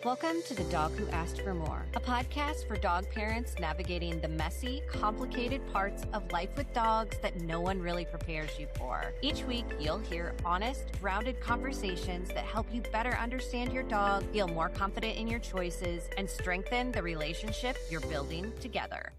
Welcome to The Dog Who Asked for More, a podcast for dog parents navigating the messy, complicated parts of life with dogs that no one really prepares you for. Each week, you'll hear honest, grounded conversations that help you better understand your dog, feel more confident in your choices, and strengthen the relationship you're building together.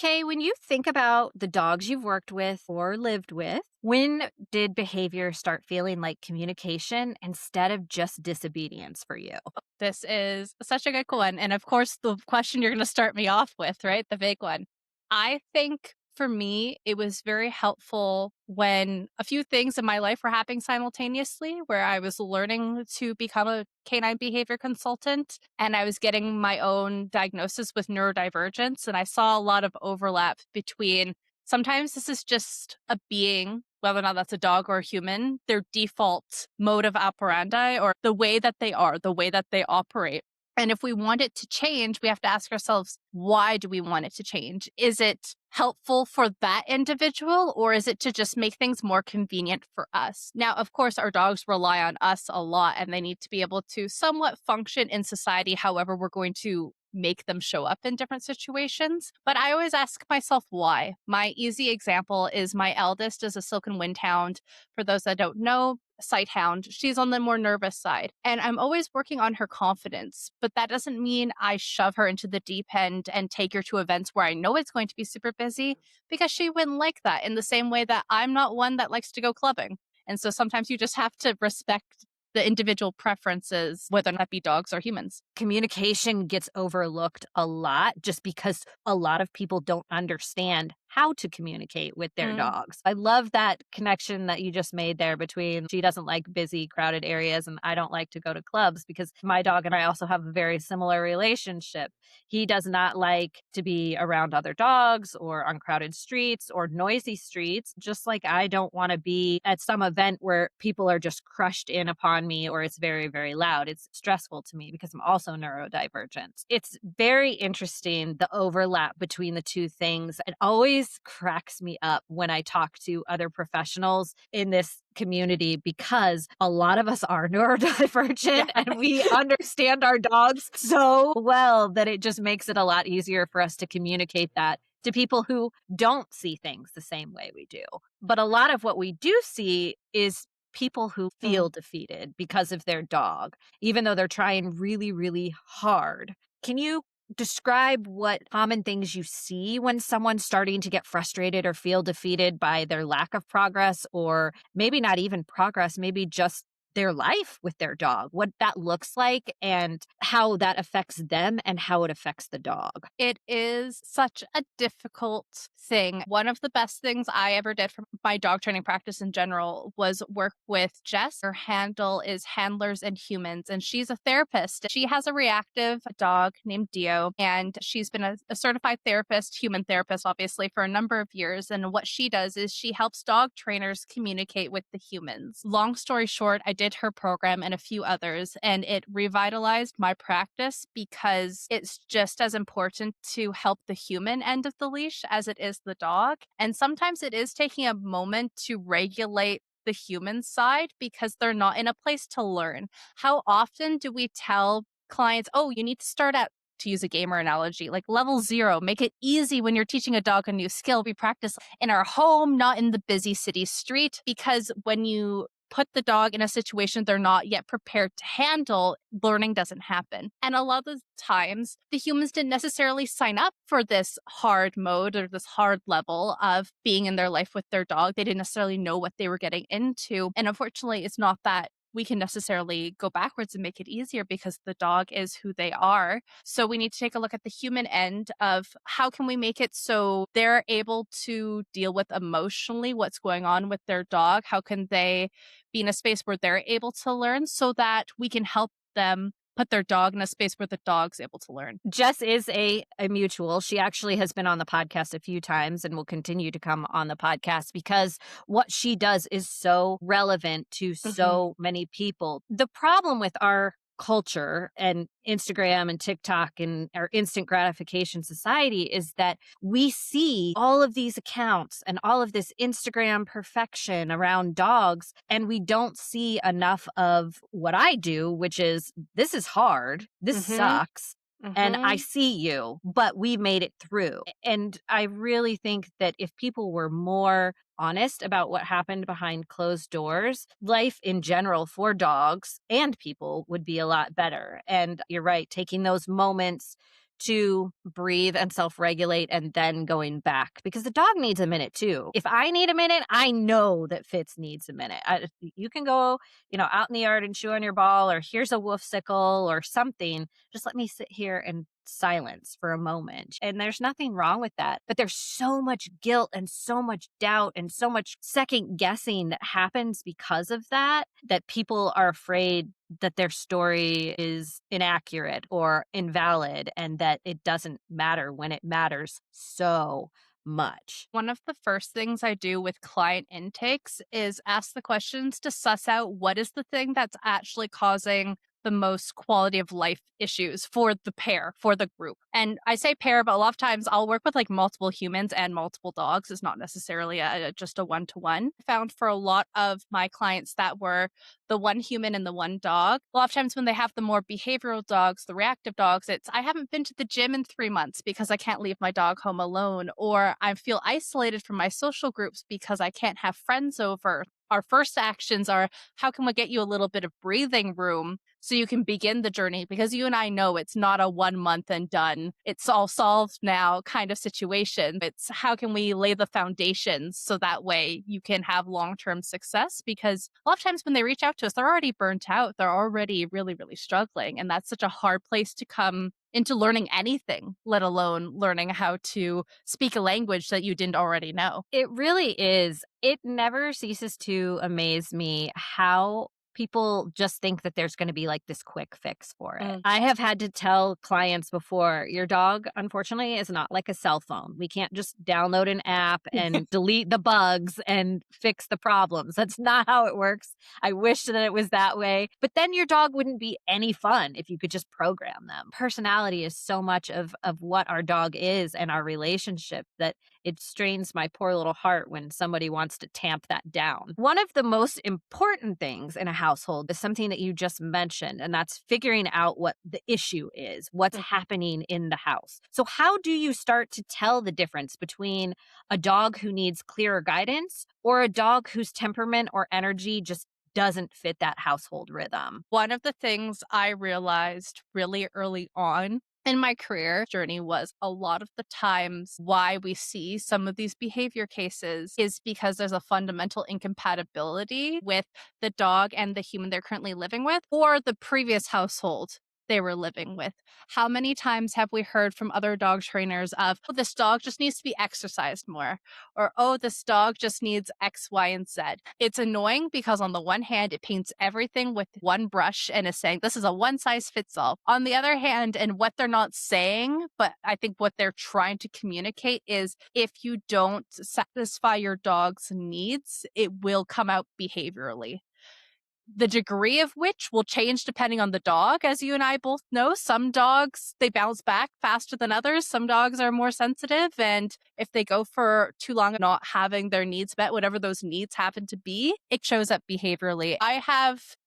Kay, when you think about the dogs you've worked with or lived with, when did behavior start feeling like communication instead of just disobedience for you? This is such a good one. And of course, the question you're going to start me off with, right? The big one. I think for me, it was very helpful when a few things in my life were happening simultaneously, where I was learning to become a canine behavior consultant and I was getting my own diagnosis with neurodivergence. And I saw a lot of overlap between sometimes this is just a being, whether or not that's a dog or a human, their default mode of operandi or the way that they are, the way that they operate. And if we want it to change, we have to ask ourselves, why do we want it to change? Is it helpful for that individual or is it to just make things more convenient for us? Now, of course, our dogs rely on us a lot and they need to be able to somewhat function in society. However, we're going to make them show up in different situations. But I always ask myself why. My easy example is my eldest is a Silken Windhound. For those that don't know, Sighthound. She's on the more nervous side. And I'm always working on her confidence, but that doesn't mean I shove her into the deep end and take her to events where I know it's going to be super busy because she wouldn't like that in the same way that I'm not one that likes to go clubbing. And so sometimes you just have to respect the individual preferences, whether that be dogs or humans. Communication gets overlooked a lot just because a lot of people don't understand how to communicate with their dogs. I love that connection that you just made there between she doesn't like busy, crowded areas and I don't like to go to clubs because my dog and I also have a very similar relationship. He does not like to be around other dogs or on crowded streets or noisy streets, just like I don't want to be at some event where people are just crushed in upon me or it's very, very loud. It's stressful to me because I'm also neurodivergent. It's very interesting, the overlap between the two things. It always cracks me up when I talk to other professionals in this community because a lot of us are neurodivergent and we understand our dogs so well that it just makes it a lot easier for us to communicate that to people who don't see things the same way we do. But a lot of what we do see is people who feel defeated because of their dog, even though they're trying really, really hard. Can you describe what common things you see when someone's starting to get frustrated or feel defeated by their lack of progress, or maybe not even progress, maybe just their life with their dog, what that looks like and how that affects them and how it affects the dog? It is such a difficult thing. One of the best things I ever did for my dog training practice in general was work with Jess. Her handle is Handlers and Humans, and she's a therapist. She has a reactive dog named Dio, and she's been a certified therapist, human therapist, obviously, for a number of years. And what she does is she helps dog trainers communicate with the humans. Long story short, I did her program and a few others, and it revitalized my practice because it's just as important to help the human end of the leash as it is the dog. And sometimes it is taking a moment to regulate the human side because they're not in a place to learn. How often do we tell clients, oh, you need to start at, to use a gamer analogy, like level 0, make it easy when you're teaching a dog a new skill. We practice in our home, not in the busy city street, because when you put the dog in a situation they're not yet prepared to handle, learning doesn't happen. And a lot of the times, the humans didn't necessarily sign up for this hard mode or this hard level of being in their life with their dog. They didn't necessarily know what they were getting into. And unfortunately, it's not that we can necessarily go backwards and make it easier because the dog is who they are. So we need to take a look at the human end of how can we make it so they're able to deal with emotionally what's going on with their dog? How can they be in a space where they're able to learn so that we can help them put their dog in a space where the dog's able to learn? Jess is a mutual. She actually has been on the podcast a few times and will continue to come on the podcast because what she does is so relevant to Mhm. so many people. The problem with our culture and Instagram and TikTok and our instant gratification society is that we see all of these accounts and all of this Instagram perfection around dogs, and we don't see enough of what I do, which is this is hard, this Mhm. sucks, and I Mhm. see you, but we made it through. And I really think that if people were more honest about what happened behind closed doors, life in general for dogs and people would be a lot better. And you're right, taking those moments to breathe and self regulate and then going back because the dog needs a minute too. If I need a minute, I know that Fitz needs a minute. You can go, out in the yard and chew on your ball, or here's a wolf sickle or something. Just let me sit here and silence for a moment. And there's nothing wrong with that. But there's so much guilt and so much doubt and so much second guessing that happens because of that, that people are afraid that their story is inaccurate or invalid and that it doesn't matter when it matters so much. One of the first things I do with client intakes is ask the questions to suss out what is the thing that's actually causing the most quality of life issues for the pair, for the group. And I say pair, but a lot of times I'll work with like multiple humans and multiple dogs. It's not necessarily just a one to one. I found for a lot of my clients that were the one human and the one dog. A lot of times when they have the more behavioral dogs, the reactive dogs, it's I haven't been to the gym in 3 months because I can't leave my dog home alone, or I feel isolated from my social groups because I can't have friends over. Our first actions are how can we get you a little bit of breathing room so you can begin the journey? Because you and I know it's not a 1 month and done, it's all solved now kind of situation. It's how can we lay the foundations so that way you can have long term success? Because a lot of times when they reach out to us, they're already burnt out, they're already really, really struggling. And that's such a hard place to come into learning anything, let alone learning how to speak a language that you didn't already know. It really is. It never ceases to amaze me how people just think that there's going to be like this quick fix for it. Mm. I have had to tell clients before, your dog, unfortunately, is not like a cell phone. We can't just download an app and delete the bugs and fix the problems. That's not how it works. I wish that it was that way. But then your dog wouldn't be any fun if you could just program them. Personality is so much of what our dog is and our relationship that it strains my poor little heart when somebody wants to tamp that down. One of the most important things in a household is something that you just mentioned, and that's figuring out what the issue is, what's happening in the house. So, how do you start to tell the difference between a dog who needs clearer guidance or a dog whose temperament or energy just doesn't fit that household rhythm? One of the things I realized really early on in my career journey was a lot of the times why we see some of these behavior cases is because there's a fundamental incompatibility with the dog and the human they're currently living with or the previous household they were living with. How many times have we heard from other dog trainers of, oh, this dog just needs to be exercised more? Or, oh, this dog just needs X, Y, and Z. It's annoying because, on the one hand, it paints everything with one brush and is saying this is a one size fits all. On the other hand, and what they're not saying, but I think what they're trying to communicate is if you don't satisfy your dog's needs, it will come out behaviorally. The degree of which will change depending on the dog. As you and I both know, some dogs, they bounce back faster than others. Some dogs are more sensitive. And if they go for too long not having their needs met, whatever those needs happen to be, it shows up behaviorally. I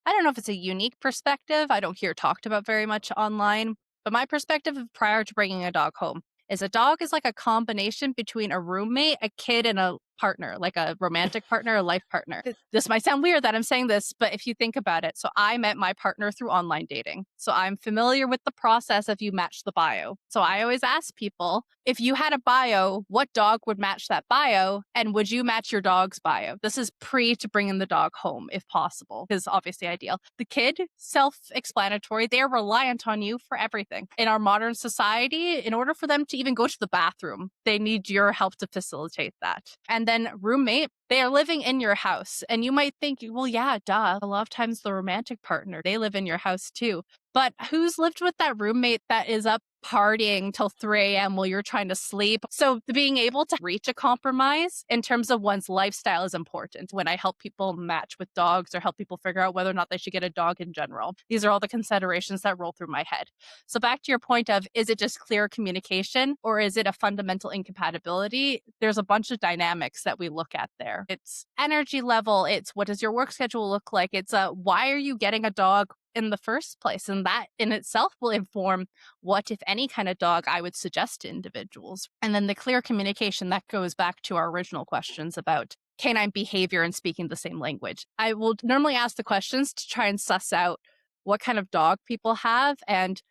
don't know if it's a unique perspective. I don't hear talked about very much online, but my perspective of prior to bringing a dog home is a dog is like a combination between a roommate, a kid, and a partner, like a romantic partner, a life partner. This might sound weird that I'm saying this, but if you think about it, so I met my partner through online dating. So I'm familiar with the process of you match the bio. So I always ask people, if you had a bio, what dog would match that bio? And would you match your dog's bio? This is pre to bringing the dog home, if possible, is obviously ideal. The kid, self explanatory, they're reliant on you for everything. In our modern society, in order for them to even go to the bathroom, they need your help to facilitate that. And then roommate, they are living in your house. And you might think, well, yeah, duh. A lot of times the romantic partner, they live in your house too. But who's lived with that roommate that is up partying till 3 a.m. while you're trying to sleep? So being able to reach a compromise in terms of one's lifestyle is important when I help people match with dogs or help people figure out whether or not they should get a dog in general. These are all the considerations that roll through my head. So back to your point of, is it just clear communication or is it a fundamental incompatibility? There's a bunch of dynamics that we look at there. It's energy level. It's what does your work schedule look like? It's why are you getting a dog in the first place? And that in itself will inform what, if any, kind of dog I would suggest to individuals. And then the clear communication that goes back to our original questions about canine behavior and speaking the same language. I will normally ask the questions to try and suss out what kind of dog people have and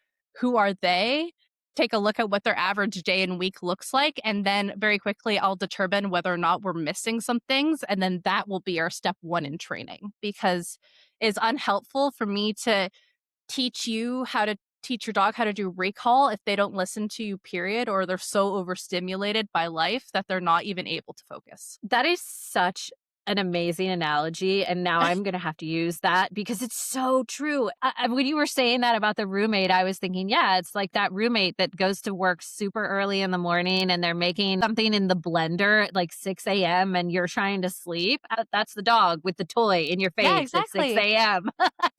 who are they. Take a look at what their average day and week looks like. And then very quickly, I'll determine whether or not we're missing some things. And then that will be our step one in training, because it's unhelpful for me to teach you how to teach your dog how to do recall if they don't listen to you, period, or they're so overstimulated by life that they're not even able to focus. That is such an amazing analogy, and now I'm gonna have to use that because it's so true. When you were saying that about the roommate, I was thinking, yeah, it's like that roommate that goes to work super early in the morning and they're making something in the blender at like 6 a.m. and you're trying to sleep. That's the dog with the toy in your Yeah, face at 6 exactly. a.m.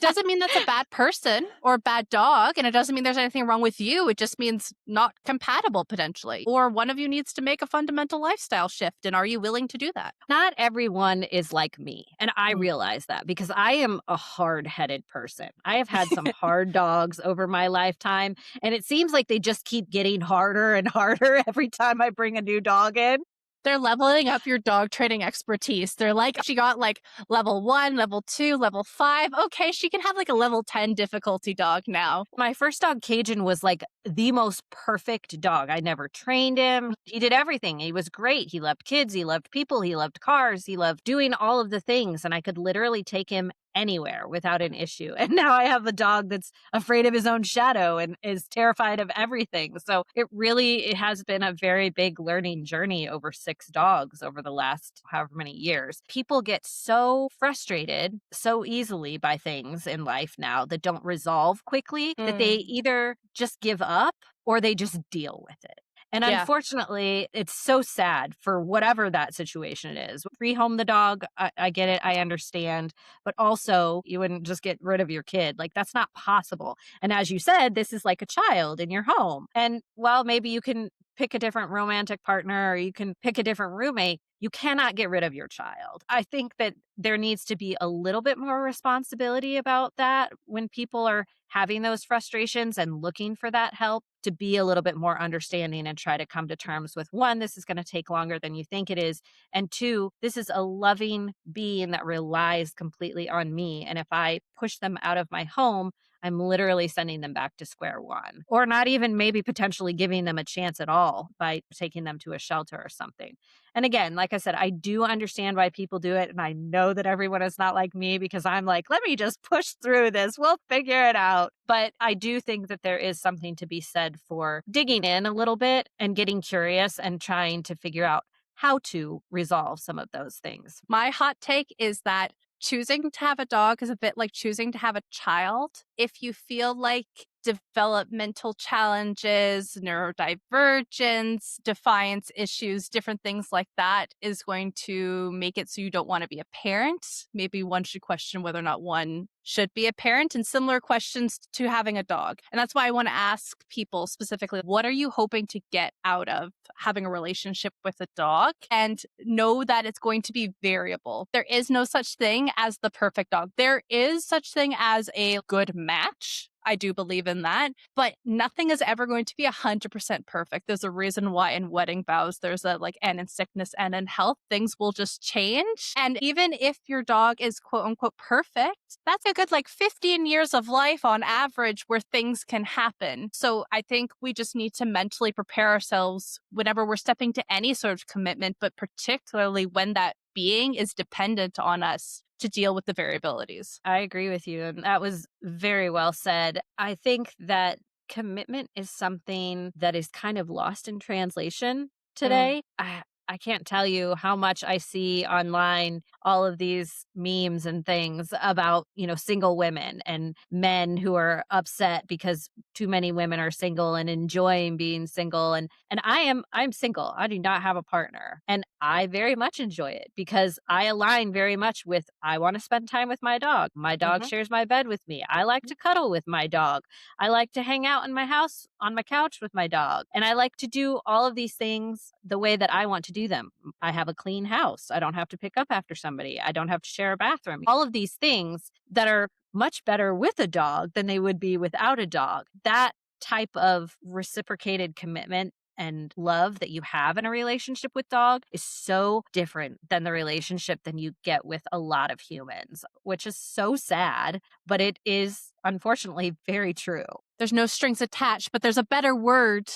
Doesn't mean that's a bad person or a bad dog, and it doesn't mean there's anything wrong with you. It just means not compatible potentially. Or one of you needs to make a fundamental lifestyle shift, and are you willing to do that? Not everyone is like me. And I Mm. realize that because I am a hard headed person. I have had some hard dogs over my lifetime, and it seems like they just keep getting harder and harder every time I bring a new dog in. They're leveling up your dog training expertise. They're like, she got like level 1, level 2, level 5. Okay, she can have like a level 10 difficulty dog now. My first dog, Cajun, was like the most perfect dog. I never trained him. He did everything. He was great. He loved kids. He loved people. He loved cars. He loved doing all of the things. And I could literally take him anywhere without an issue. And now I have a dog that's afraid of his own shadow and is terrified of everything. So it has been a very big learning journey over 6 dogs over the last however many years. People get so frustrated so easily by things in life now that don't resolve quickly that they Mm. either just give up or they just deal with it. And Yeah. unfortunately, it's so sad for whatever that situation is. Rehome the dog, I get it, I understand. But also, you wouldn't just get rid of your kid. Like, that's not possible. And as you said, this is like a child in your home. And well, maybe you can pick a different romantic partner or you can pick a different roommate. You cannot get rid of your child. I think that there needs to be a little bit more responsibility about that when people are having those frustrations and looking for that help, to be a little bit more understanding and try to come to terms with, one, this is going to take longer than you think it is. And two, this is a loving being that relies completely on me. And if I push them out of my home, I'm literally sending them back to square one, or not even maybe potentially giving them a chance at all by taking them to a shelter or something. And again, like I said, I do understand why people do it. And I know that everyone is not like me because I'm like, let me just push through this. We'll figure it out. But I do think that there is something to be said for digging in a little bit and getting curious and trying to figure out how to resolve some of those things. My hot take is that choosing to have a dog is a bit like choosing to have a child. If you feel like developmental challenges, neurodivergence, defiance issues, different things like that is going to make it so you don't want to be a parent. Maybe one should question whether or not one should be a parent, and similar questions to having a dog. And that's why I want to ask people specifically, what are you hoping to get out of having a relationship with a dog? And know that it's going to be variable. There is no such thing as the perfect dog. There is such thing as a good match. I do believe in that, but nothing is ever going to be 100% perfect. There's a reason why in wedding vows, there's a like, and in sickness and in health, things will just change. And even if your dog is quote unquote perfect, that's a good like 15 years of life on average where things can happen. So I think we just need to mentally prepare ourselves whenever we're stepping to any sort of commitment, but particularly when that being is dependent on us to deal with the variabilities. I agree with you, and that was very well said. I think that commitment is something that is kind of lost in translation Mm. today. I can't tell you how much I see online all of these memes and things about, single women and men who are upset because too many women are single and enjoying being single, and I'm single. I do not have a partner, and I very much enjoy it because I align very much with I want to spend time with my dog. My dog Mhm. shares my bed with me. I like to cuddle with my dog. I like to hang out in my house on my couch with my dog. And I like to do all of these things the way that I want to do them. I have a clean house. I don't have to pick up after somebody. I don't have to share a bathroom. All of these things that are much better with a dog than they would be without a dog. That type of reciprocated commitment and love that you have in a relationship with dog is so different than the relationship than you get with a lot of humans, which is so sad, but it is unfortunately very true. There's no strings attached, but there's a better word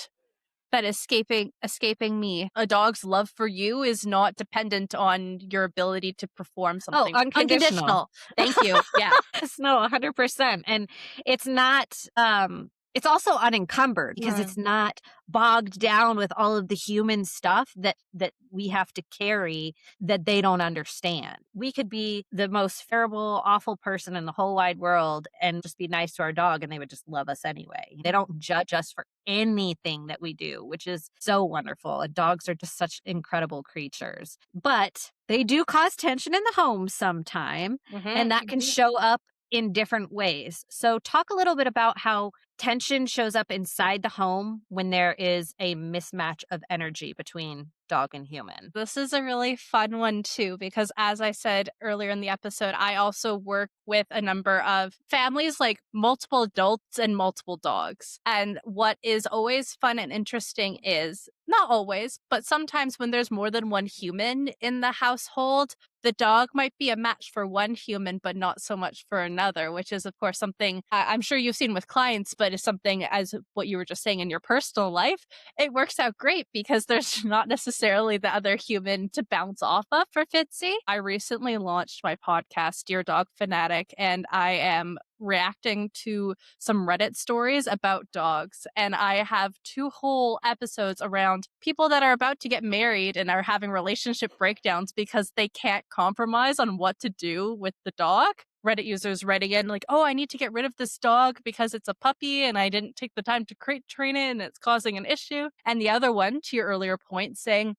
that escaping me. A dog's love for you is not dependent on your ability to perform Oh, something. unconditional. Unconditional. Thank you. Yeah. Yes, no, 100%. And it's not, it's also unencumbered because Mm. it's not bogged down with all of the human stuff that we have to carry that they don't understand. We could be the most terrible, awful person in the whole wide world and just be nice to our dog and they would just love us anyway. They don't judge us for anything that we do, which is so wonderful. And dogs are just such incredible creatures. But they do cause tension in the home sometime, and Mhm. that can show up in different ways. So, talk a little bit about how tension shows up inside the home when there is a mismatch of energy between dog and human. This is a really fun one too, because as I said earlier in the episode, I also work with a number of families, like multiple adults and multiple dogs. And what is always fun and interesting is not always, but sometimes when there's more than one human in the household, the dog might be a match for one human, but not so much for another, which is, of course, something I'm sure you've seen with clients, but is something as what you were just saying in your personal life. It works out great because there's not necessarily the other human to bounce off of for Fitzy. I recently launched my podcast, Dear Dog Fanatic, and I am reacting to some Reddit stories about dogs. And I have two whole episodes around people that are about to get married and are having relationship breakdowns because they can't compromise on what to do with the dog. Reddit users writing in like, oh, I need to get rid of this dog because it's a puppy and I didn't take the time to crate train it and it's causing an issue. And the other one, to your earlier point, saying,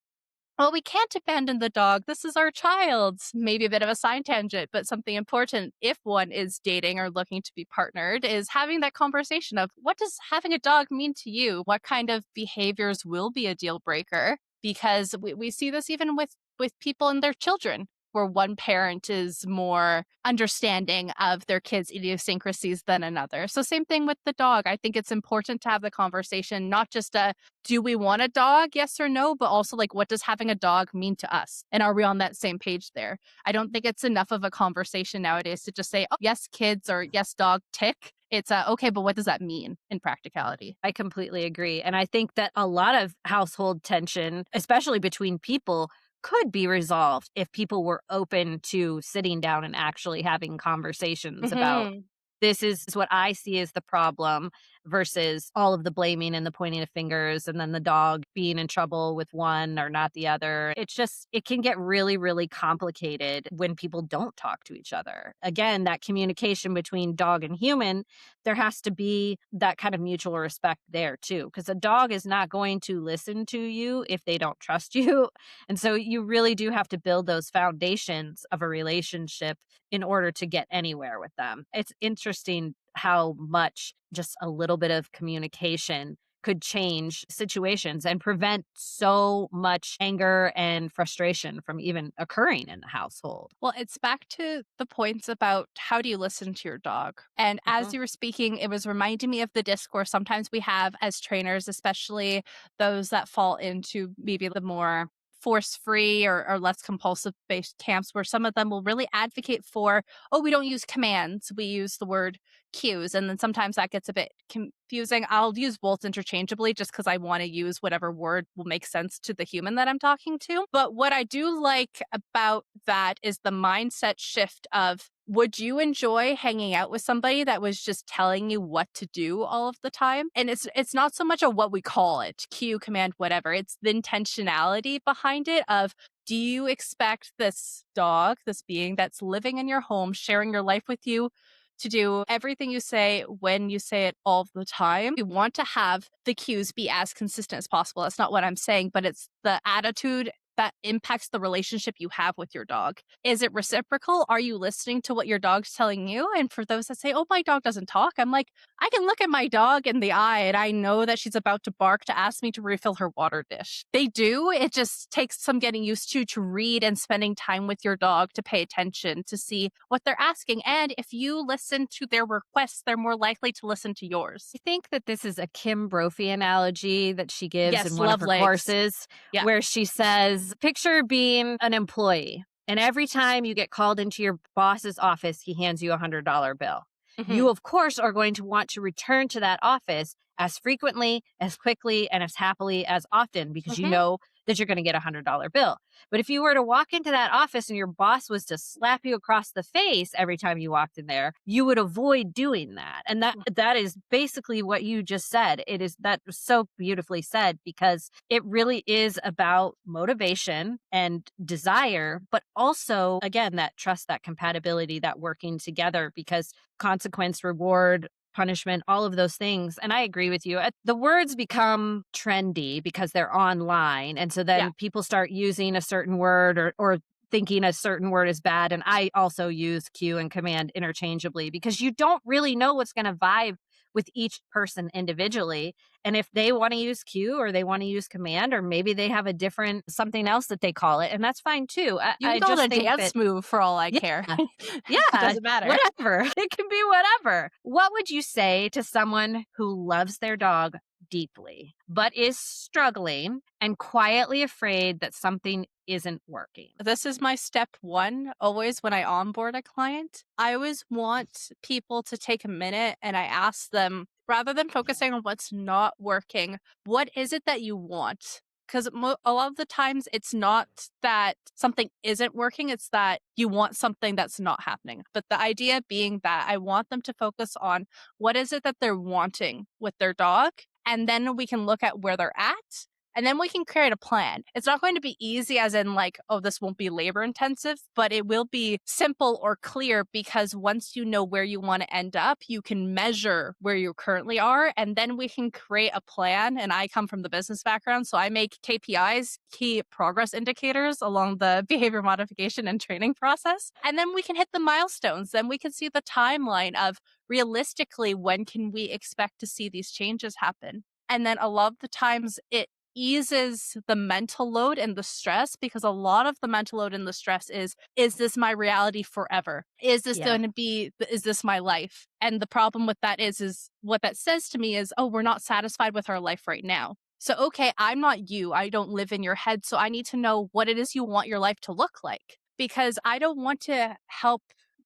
well, we can't abandon the dog. This is our child. Maybe a bit of a side tangent, but something important if one is dating or looking to be partnered is having that conversation of what does having a dog mean to you? What kind of behaviors will be a deal breaker? Because we see this even with people and their children, where one parent is more understanding of their kids' idiosyncrasies than another. So same thing with the dog. I think it's important to have the conversation, not just a do we want a dog? Yes or no, but also like what does having a dog mean to us? And are we on that same page there? I don't think it's enough of a conversation nowadays to just say, oh, yes, kids or yes, dog, tick. It's okay, but what does that mean in practicality? I completely agree. And I think that a lot of household tension, especially between people, could be resolved if people were open to sitting down and actually having conversations about Hmm. this is what I see as the problem versus all of the blaming and the pointing of fingers and then the dog being in trouble with one or not the other. It's just, it can get really, really complicated when people don't talk to each other. Again, that communication between dog and human, there has to be that kind of mutual respect there too, because a dog is not going to listen to you if they don't trust you. And so you really do have to build those foundations of a relationship in order to get anywhere with them. It's interesting how much just a little bit of communication could change situations and prevent so much anger and frustration from even occurring in the household. Well, it's back to the points about how do you listen to your dog? And as Mhm. you were speaking, it was reminding me of the discourse sometimes we have as trainers, especially those that fall into maybe the more force free or less compulsive based camps, where some of them will really advocate for, oh, we don't use commands, we use the word cues. And then sometimes that gets a bit confusing. I'll use both interchangeably just because I want to use whatever word will make sense to the human that I'm talking to. But what I do like about that is the mindset shift of, would you enjoy hanging out with somebody that was just telling you what to do all of the time? And it's not so much of what we call it, cue, command, whatever. It's the intentionality behind it of, do you expect this dog, this being that's living in your home, sharing your life with you, to do everything you say when you say it all the time? You want to have the cues be as consistent as possible. That's not what I'm saying, but it's the attitude that impacts the relationship you have with your dog. Is it reciprocal? Are you listening to what your dog's telling you? And for those that say, oh, my dog doesn't talk, I'm like, I can look at my dog in the eye and I know that she's about to bark to ask me to refill her water dish. They do. It just takes some getting used to read and spending time with your dog to pay attention to see what they're asking. And if you listen to their requests, they're more likely to listen to yours. I think that this is a Kim Brophy analogy that she gives in Yes, one of love her legs. courses, Yeah. where she says, picture being an employee, and every time you get called into your boss's office, he hands you $100 bill. Hmm. You, of course, are going to want to return to that office as frequently, as quickly, and as happily as often because you Hmm. know that you're going to get a $100 bill. But if you were to walk into that office and your boss was to slap you across the face every time you walked in there, you would avoid doing that. And that is basically what you just said. It is that was so beautifully said because it really is about motivation and desire, but also again that trust, that compatibility, that working together because consequence, reward, punishment, all of those things. And I agree with you. The words become trendy because they're online. And so Yeah. then people start using a certain word or thinking a certain word is bad. And I also use cue and command interchangeably because you don't really know what's going to vibe with each person individually. And if they want to use cue or they want to use command, or maybe they have a different something else that they call it, and that's fine too. I, You can I call it just a think that dance move for all I yeah. care. It Yeah, doesn't matter. whatever. It can be whatever. What would you say to someone who loves their dog deeply, but is struggling and quietly afraid that something isn't working? This is my step one. Always when I onboard a client, I always want people to take a minute and I ask them, rather than focusing on what's not working, what is it that you want? Because a lot of the times it's not that something isn't working, it's that you want something that's not happening. But the idea being that I want them to focus on what is it that they're wanting with their dog. And then we can look at where they're at, and then we can create a plan. It's not going to be easy, as in, like, oh, this won't be labor intensive, but it will be simple or clear because once you know where you want to end up, you can measure where you currently are. And then we can create a plan. And I come from the business background, so I make KPIs, key progress indicators, along the behavior modification and training process. And then we can hit the milestones. Then we can see the timeline of, realistically, when can we expect to see these changes happen? And then a lot of the times it eases the mental load and the stress, because a lot of the mental load and the stress is this my reality forever? Is this Yeah. going to be, is this my life? And the problem with that is what that says to me is, oh, we're not satisfied with our life right now. So, okay, I'm not you. I don't live in your head. So I need to know what it is you want your life to look like, because I don't want to help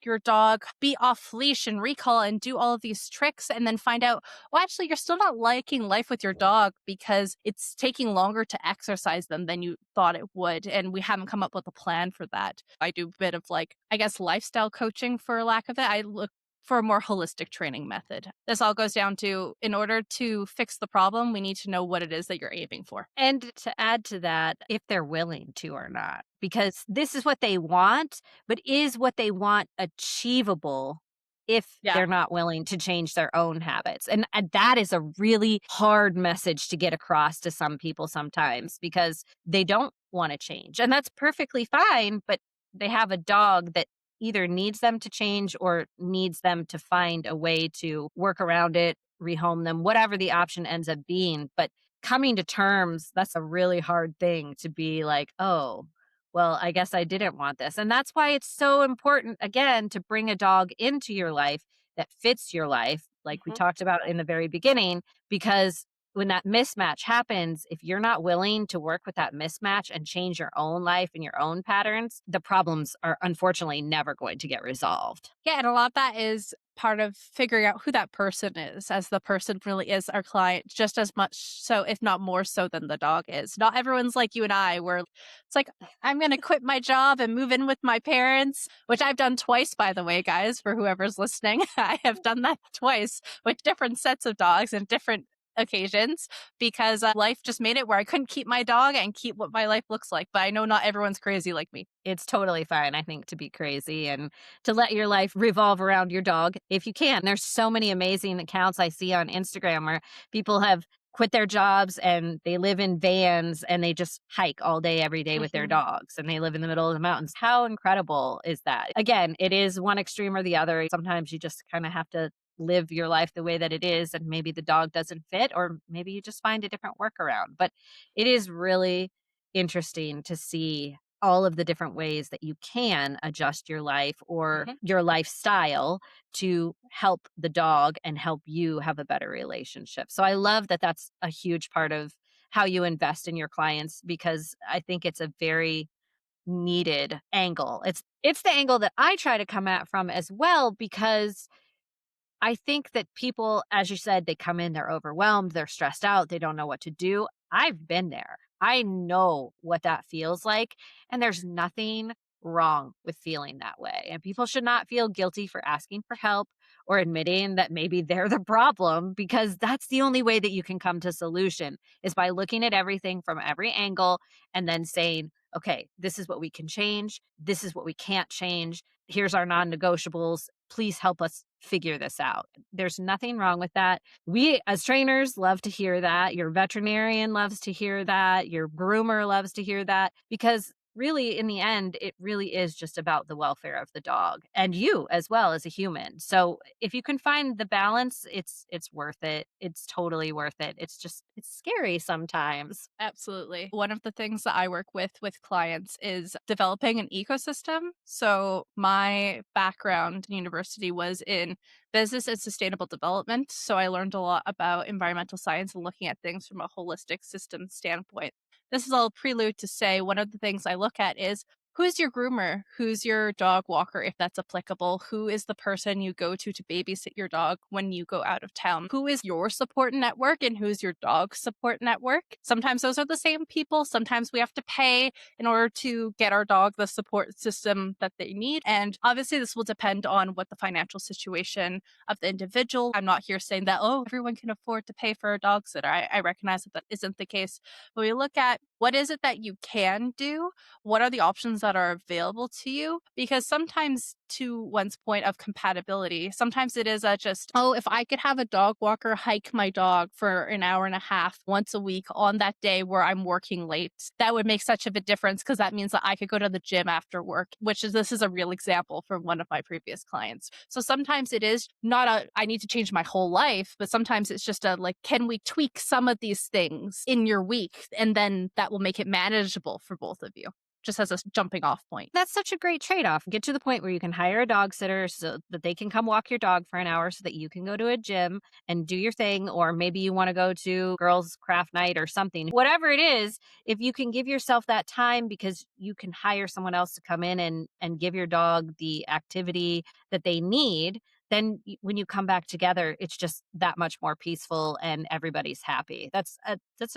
your dog be off leash and recall and do all of these tricks and then find out, well, actually, you're still not liking life with your dog because it's taking longer to exercise them than you thought it would. And we haven't come up with a plan for that. I do a bit of, like, I guess, lifestyle coaching, for lack of it. I look for a more holistic training method. This all goes down to, in order to fix the problem, we need to know what it is that you're aiming for. And to add to that, if they're willing to or not, because this is what they want, but is what they want achievable if Yeah. they're not willing to change their own habits? And that is a really hard message to get across to some people sometimes because they don't want to change. And that's perfectly fine, but they have a dog that either needs them to change or needs them to find a way to work around it, rehome them, whatever the option ends up being. But coming to terms, that's a really hard thing to be like, oh, well, I guess I didn't want this. And that's why it's so important, again, to bring a dog into your life that fits your life, like we Mhm. talked about in the very beginning, because when that mismatch happens, if you're not willing to work with that mismatch and change your own life and your own patterns, the problems are unfortunately never going to get resolved. Yeah, and a lot of that is part of figuring out who that person is, as the person really is our client, just as much so, if not more so, than the dog is. Not everyone's like you and I, where it's like, I'm going to quit my job and move in with my parents, which I've done twice, by the way, guys, for whoever's listening. I have done that twice with different sets of dogs and different occasions because life just made it where I couldn't keep my dog and keep what my life looks like. But I know not everyone's crazy like me. It's totally fine, I think, to be crazy and to let your life revolve around your dog if you can. There's so many amazing accounts I see on Instagram where people have quit their jobs and they live in vans and they just hike all day, every day with their Mhm. dogs and they live in the middle of the mountains. How incredible is that? Again, it is one extreme or the other. Sometimes you just kind of have to live your life the way that it is, and maybe the dog doesn't fit, or maybe you just find a different workaround. But it is really interesting to see all of the different ways that you can adjust your life or Mhm. your lifestyle to help the dog and help you have a better relationship. So I love that that's a huge part of how you invest in your clients, because I think it's a very needed angle. It's the angle that I try to come at from as well, because I think that people, as you said, they come in, they're overwhelmed, they're stressed out, they don't know what to do. I've been there. I know what that feels like. And there's nothing wrong with feeling that way. And people should not feel guilty for asking for help or admitting that maybe they're the problem, because that's the only way that you can come to solution, is by looking at everything from every angle and then saying, okay, this is what we can change. This is what we can't change. Here's our non negotiables. Please help us figure this out. There's nothing wrong with that. We, as trainers, love to hear that. Your veterinarian loves to hear that. Your groomer loves to hear that, because really, in the end, it really is just about the welfare of the dog and you as well as a human. So if you can find the balance, it's worth it. It's totally worth it. It's just it's scary sometimes. Absolutely. One of the things that I work with clients is developing an ecosystem. So my background in university was in business and sustainable development. So I learned a lot about environmental science and looking at things from a holistic system standpoint. This is all prelude to say one of the things I look at is who's your groomer? Who's your dog walker, if that's applicable? Who is the person you go to babysit your dog when you go out of town? Who is your support network and who's your dog's support network? Sometimes those are the same people. Sometimes we have to pay in order to get our dog the support system that they need. And obviously, this will depend on what the financial situation of the individual. I'm not here saying that, oh, everyone can afford to pay for a dog sitter. I recognize that that isn't the case. But we look at what is it that you can do, what are the options that are available to you? Because sometimes, to one's point of compatibility, sometimes it is just, oh, if I could have a dog walker hike my dog for an hour and a half once a week on that day where I'm working late, that would make such of a difference because that means that I could go to the gym after work, which is this is a real example from one of my previous clients. So sometimes it is not a, I need to change my whole life, but sometimes it's just a, like, can we tweak some of these things in your week? And then that will make it manageable for both of you just as a jumping off point. That's such a great trade-off. Get to the point where you can hire a dog sitter so that they can come walk your dog for an hour so that you can go to a gym and do your thing, or maybe you want to go to girls craft night or something. Whatever it is, if you can give yourself that time because you can hire someone else to come in and give your dog the activity that they need, then when you come back together, it's just that much more peaceful and everybody's happy. That's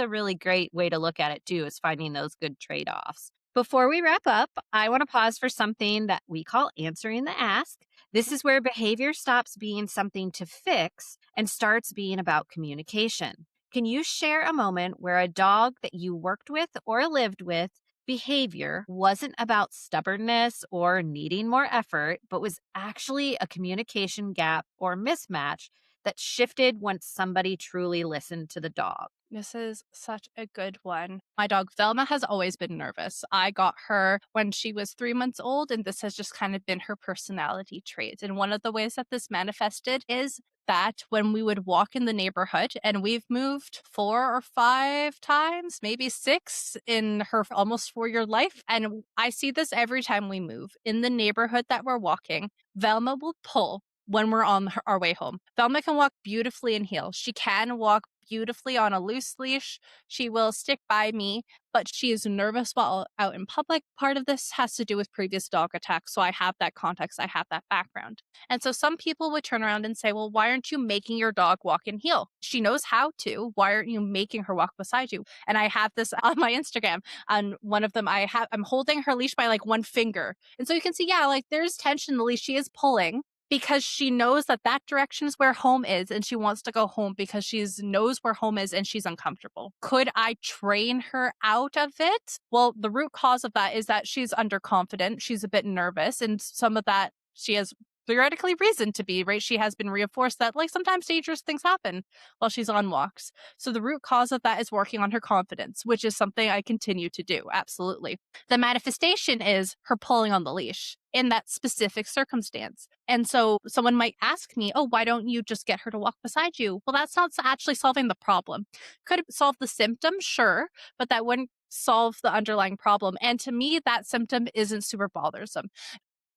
a really great way to look at it too, is finding those good trade-offs. Before we wrap up, I want to pause for something that we call answering the ask. This is where behavior stops being something to fix and starts being about communication. Can you share a moment where a dog that you worked with or lived with behavior wasn't about stubbornness or needing more effort, but was actually a communication gap or mismatch that shifted once somebody truly listened to the dog? This is such a good one. My dog Velma has always been nervous. I got her when she was 3 months old, and this has just kind of been her personality trait. And one of the ways that this manifested is that when we would walk in the neighborhood, and we've moved 4 or 5 times, maybe six in her almost 4 year life. And I see this every time we move in the neighborhood that we're walking. Velma will pull when we're on our way home. Velma can walk beautifully in heels. She can walk beautifully on a loose leash. She will stick by me, but she is nervous while out in public. Part of this has to do with previous dog attacks. So I have that context, I have that background. And so some people would turn around and say, well, why aren't you making your dog walk in heel? She knows how to. Why aren't you making her walk beside you? And I have this on my Instagram. On one of them, I'm holding her leash by like one finger. And so you can see, yeah, like there's tension in the leash. She is pulling because she knows that that direction is where home is and she wants to go home because she knows where home is and she's uncomfortable. Could I train her out of it? Well, the root cause of that is that she's underconfident. She's a bit nervous, and some of that she has theoretically reason to be, right? She has been reinforced that like sometimes dangerous things happen while she's on walks. So the root cause of that is working on her confidence, which is something I continue to do. Absolutely. The manifestation is her pulling on the leash in that specific circumstance. And so someone might ask me, oh, why don't you just get her to walk beside you? Well, that's not actually solving the problem. Could it solve the symptom? Sure, but that wouldn't solve the underlying problem. And to me, that symptom isn't super bothersome.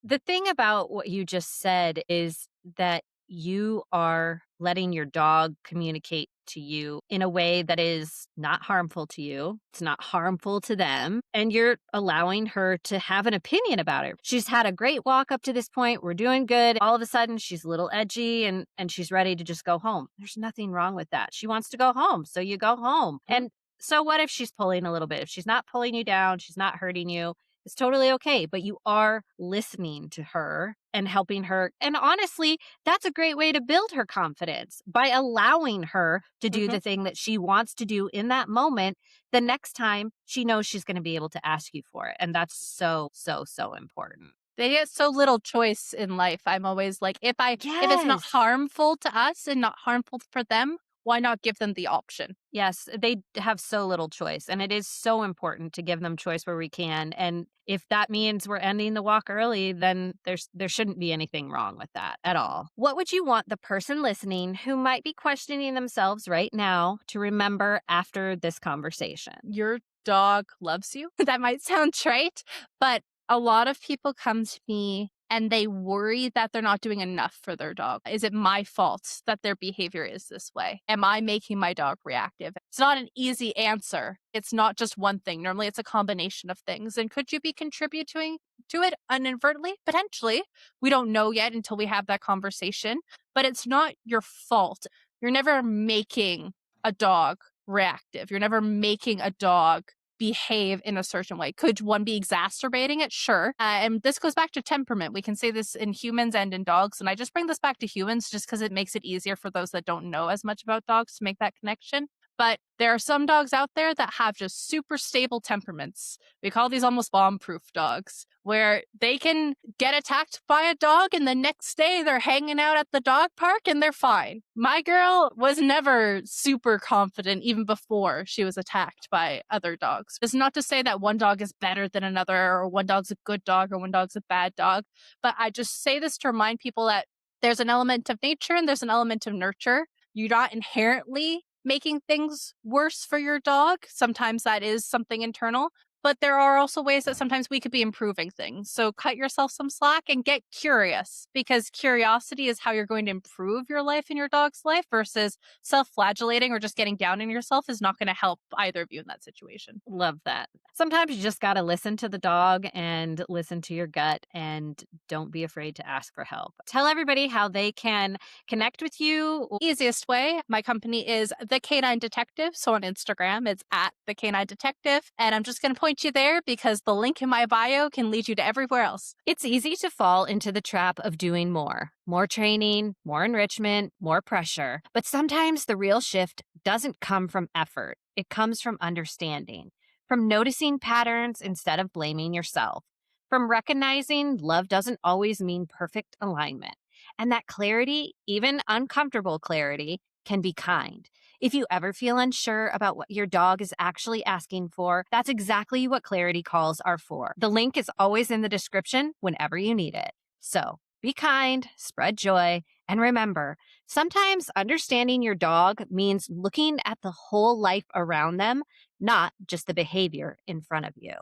The thing about what you just said is that you are letting your dog communicate to you in a way that is not harmful to you. It's not harmful to them. And you're allowing her to have an opinion about it. She's had a great walk up to this point. We're doing good. All of a sudden, she's a little edgy and she's ready to just go home. There's nothing wrong with that. She wants to go home. So you go home. And so what if she's pulling a little bit? If she's not pulling you down, she's not hurting you, it's totally okay, but you are listening to her and helping her. And honestly, that's a great way to build her confidence by allowing her to do Mhm. the thing that she wants to do in that moment. The next time she knows she's going to be able to ask you for it. And that's so, so, so important. They get so little choice in life. I'm always like, if it's not Yes. harmful to us and not harmful for them, why not give them the option? Yes, they have so little choice, and it is so important to give them choice where we can. And if that means we're ending the walk early, then there shouldn't be anything wrong with that at all. What would you want the person listening who might be questioning themselves right now to remember after this conversation? Your dog loves you. That might sound trite, but a lot of people come to me and they worry that they're not doing enough for their dog. Is it my fault that their behavior is this way? Am I making my dog reactive? It's not an easy answer. It's not just one thing. Normally, it's a combination of things. And could you be contributing to it inadvertently? Potentially. We don't know yet until we have that conversation, but it's not your fault. You're never making a dog reactive. You're never making a dog behave in a certain way. Could one be exacerbating it? Sure. And this goes back to temperament. We can say this in humans and in dogs. And I just bring this back to humans just because it makes it easier for those that don't know as much about dogs to make that connection. But there are some dogs out there that have just super stable temperaments. We call these almost bomb proof dogs, where they can get attacked by a dog and the next day they're hanging out at the dog park and they're fine. My girl was never super confident even before she was attacked by other dogs. It's not to say that one dog is better than another, or one dog's a good dog, or one dog's a bad dog. But I just say this to remind people that there's an element of nature and there's an element of nurture. You're not inherently making things worse for your dog. Sometimes that is something internal, but there are also ways that sometimes we could be improving things. So cut yourself some slack and get curious, because curiosity is how you're going to improve your life and your dog's life, versus self-flagellating or just getting down on yourself is not going to help either of you in that situation. Love that. Sometimes you just got to listen to the dog and listen to your gut and don't be afraid to ask for help. Tell everybody how they can connect with you. Easiest way, my company is The Canine Detective. So on Instagram, it's at The Canine Detective. And I'm just going to point you there because the link in my bio can lead you to everywhere else. It's easy to fall into the trap of doing more training, more enrichment, more pressure. But sometimes the real shift doesn't come from effort, it comes from understanding, from noticing patterns instead of blaming yourself, from recognizing love doesn't always mean perfect alignment, and that clarity, even uncomfortable clarity, can be kind. If you ever feel unsure about what your dog is actually asking for, that's exactly what clarity calls are for. The link is always in the description whenever you need it. So be kind, spread joy, and remember, sometimes understanding your dog means looking at the whole life around them, not just the behavior in front of you.